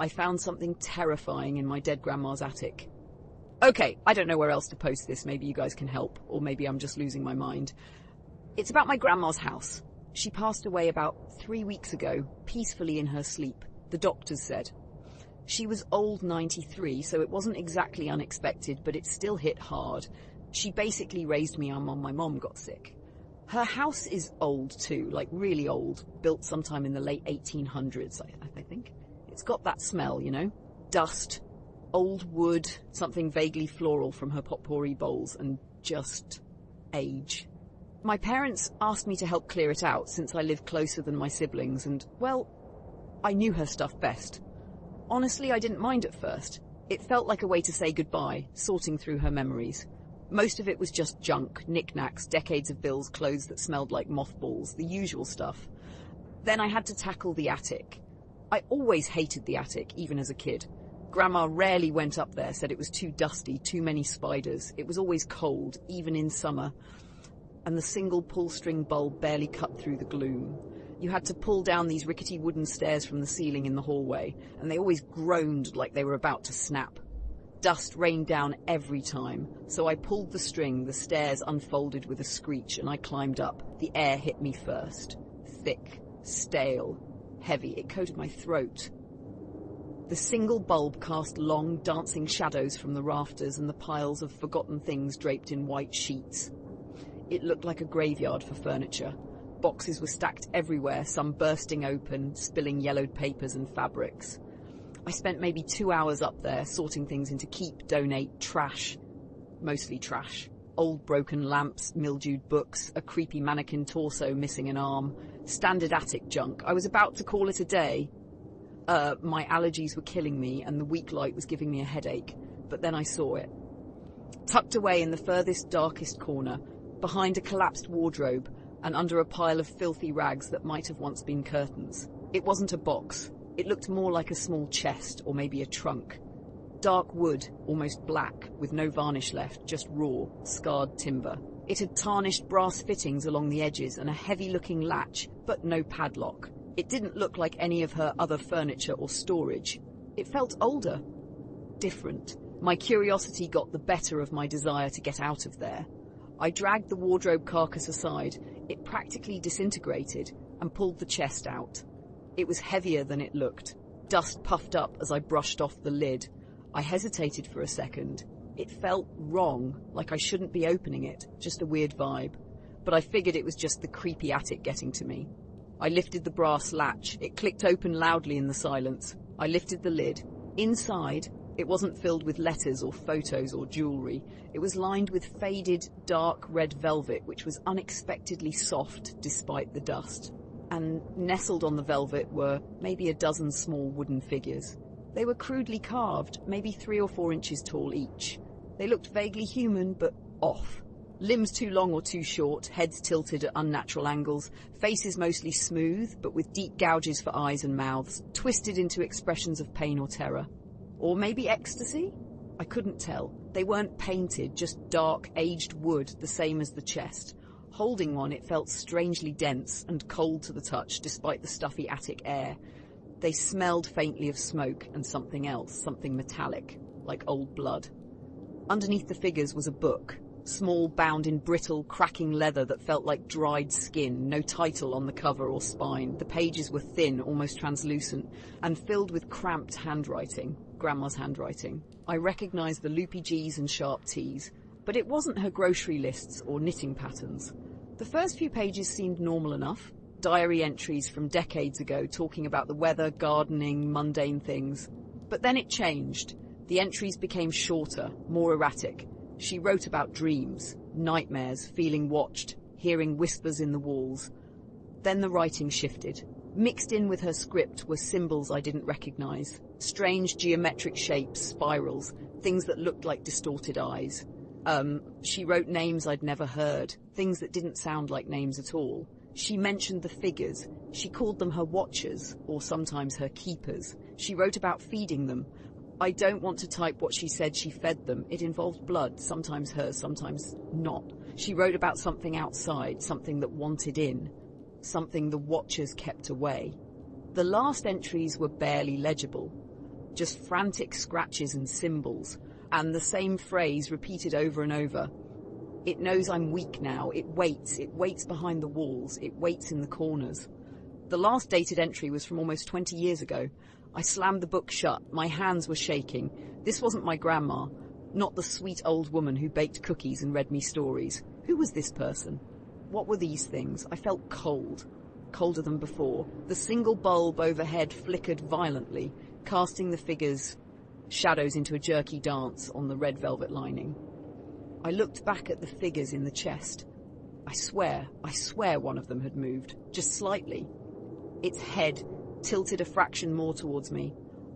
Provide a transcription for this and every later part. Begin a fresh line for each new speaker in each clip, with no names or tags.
I found something terrifying in my dead grandma's attic. Okay, I don't know where else to post this. Maybe you guys can help, or maybe I'm just losing my mind. It's about my grandma's house. She passed away about 3 weeks ago, peacefully in her sleep, the doctors said. She was old 93, so it wasn't exactly unexpected, but it still hit hard. She basically raised me on my mom got sick. Her house is old too, like really old, built sometime in the late 1800s, I think. It's got that smell, you know? Dust, old wood, something vaguely floral from her potpourri bowls, and just age. My parents asked me to help clear it out since I live closer than my siblings and, well, I knew her stuff best. Honestly, I didn't mind at first. It felt like a way to say goodbye, sorting through her memories. Most of it was just junk, knickknacks, decades of bills, clothes that smelled like mothballs, the usual stuff. Then I had to tackle the attic. I always hated the attic, even as a kid. Grandma rarely went up there, said it was too dusty, too many spiders. It was always cold, even in summer. And the single pull-string bulb barely cut through the gloom. You had to pull down these rickety wooden stairs from the ceiling in the hallway, and they always groaned like they were about to snap. Dust rained down every time, so I pulled the string, the stairs unfolded with a screech, and I climbed up. The air hit me first. Thick, stale, heavy. It coated my throat. The single bulb cast long, dancing shadows from the rafters and the piles of forgotten things draped in white sheets. It looked like a graveyard for furniture. Boxes were stacked everywhere, some bursting open, spilling yellowed papers and fabrics. I spent maybe 2 hours up there, sorting things into keep, donate, trash. Mostly trash. Old broken lamps, mildewed books, a creepy mannequin torso missing an arm. Standard attic junk. I was about to call it a day. My allergies were killing me and the weak light was giving me a headache. But then I saw it. Tucked away in the furthest, darkest corner, behind a collapsed wardrobe and under a pile of filthy rags that might have once been curtains. It wasn't a box. It looked more like a small chest or maybe a trunk. Dark wood, almost black, with no varnish left, just raw, scarred timber. It had tarnished brass fittings along the edges and a heavy-looking latch, but no padlock. It didn't look like any of her other furniture or storage. It felt older. Different. My curiosity got the better of my desire to get out of there. I dragged the wardrobe carcass aside. It practically disintegrated and pulled the chest out. It was heavier than it looked. Dust puffed up as I brushed off the lid. I hesitated for a second. It felt wrong, like I shouldn't be opening it, just a weird vibe. But I figured it was just the creepy attic getting to me. I lifted the brass latch. It clicked open loudly in the silence. I lifted the lid. Inside, it wasn't filled with letters or photos or jewellery. It was lined with faded, dark red velvet, which was unexpectedly soft despite the dust. And nestled on the velvet were maybe a dozen small wooden figures. They were crudely carved, maybe 3 or 4 inches tall each. They looked vaguely human, but off. Limbs too long or too short, heads tilted at unnatural angles, faces mostly smooth, but with deep gouges for eyes and mouths, twisted into expressions of pain or terror. Or maybe ecstasy? I couldn't tell. They weren't painted, just dark, aged wood, the same as the chest. Holding one, it felt strangely dense and cold to the touch, despite the stuffy attic air. They smelled faintly of smoke and something else, something metallic, like old blood. Underneath the figures was a book, small, bound in brittle, cracking leather that felt like dried skin, no title on the cover or spine. The pages were thin, almost translucent, and filled with cramped handwriting, Grandma's handwriting. I recognized the loopy G's and sharp T's, but it wasn't her grocery lists or knitting patterns. The first few pages seemed normal enough, diary entries from decades ago talking about the weather, gardening, mundane things. But then it changed. The entries became shorter, more erratic. She wrote about dreams, nightmares, feeling watched, hearing whispers in the walls. Then the writing shifted. Mixed in with her script were symbols I didn't recognize. Strange geometric shapes, spirals, things that looked like distorted eyes. She wrote names I'd never heard, things that didn't sound like names at all. She mentioned the figures. She called them her watchers, or sometimes her keepers. She wrote about feeding them. I don't want to type what she said she fed them. It involved blood, sometimes hers, sometimes not. She wrote about something outside, something that wanted in, something the watchers kept away. The last entries were barely legible. just frantic scratches and symbols, and the same phrase repeated over and over. It knows I'm weak now. It waits behind the walls. It waits in the corners. The last dated entry was from almost 20 years ago. I slammed the book shut. My hands were shaking. This wasn't my grandma, not the sweet old woman who baked cookies and read me stories. Who was this person? What were these things? I felt cold, colder than before. The single bulb overhead flickered violently, casting the figures' shadows into a jerky dance on the red velvet lining. I looked back at the figures in the chest. I swear one of them had moved, just slightly. Its head tilted a fraction more towards me.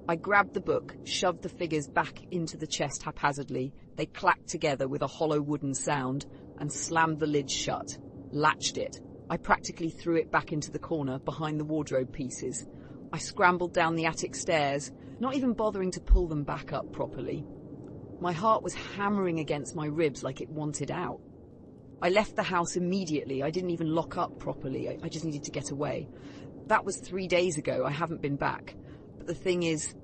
I grabbed the book, shoved the figures back into the chest haphazardly. They clacked together with a hollow wooden sound and slammed the lid shut, latched it. I practically threw it back into the corner behind the wardrobe pieces. I scrambled down the attic stairs, not even bothering to pull them back up properly. My heart was hammering against my ribs like it wanted out. I left the house immediately. I didn't even lock up properly. I just needed to get away. That was 3 days ago. I haven't been back. But the thing is,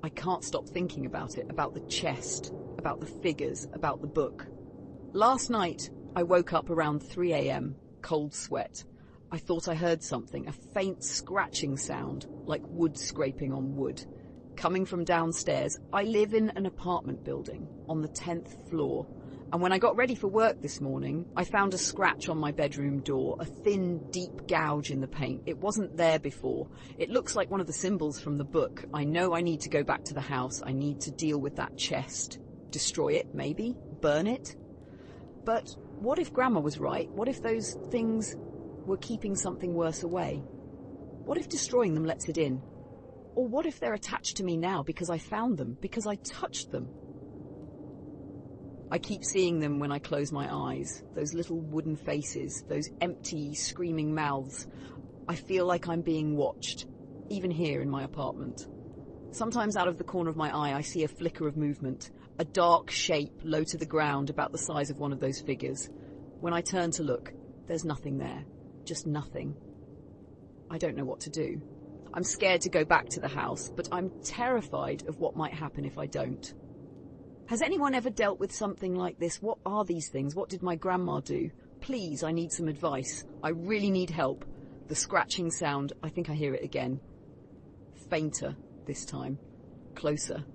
I can't stop thinking about it, about the chest, about the figures, about the book. Last night, I woke up around 3 a.m., cold sweat. I thought I heard something, a faint scratching sound, like wood scraping on wood. Coming from downstairs, I live in an apartment building on the 10th floor. And when I got ready for work this morning, I found a scratch on my bedroom door, a thin, deep gouge in the paint. It wasn't there before. It looks like one of the symbols from the book. I know I need to go back to the house. I need to deal with that chest. Destroy it, maybe? Burn it? But what if Grandma was right? What if those things were keeping something worse away? What if destroying them lets it in? Or what if they're attached to me now because I found them, because I touched them? I keep seeing them when I close my eyes, those little wooden faces, those empty, screaming mouths. I feel like I'm being watched, even here in my apartment. Sometimes out of the corner of my eye I see a flicker of movement, a dark shape low to the ground about the size of one of those figures. When I turn to look, there's nothing there, just nothing. I don't know what to do. I'm scared to go back to the house, but I'm terrified of what might happen if I don't. Has anyone ever dealt with something like this? What are these things? What did my grandma do? Please, I need some advice. I really need help. The scratching sound, I think I hear it again. Fainter this time. Closer.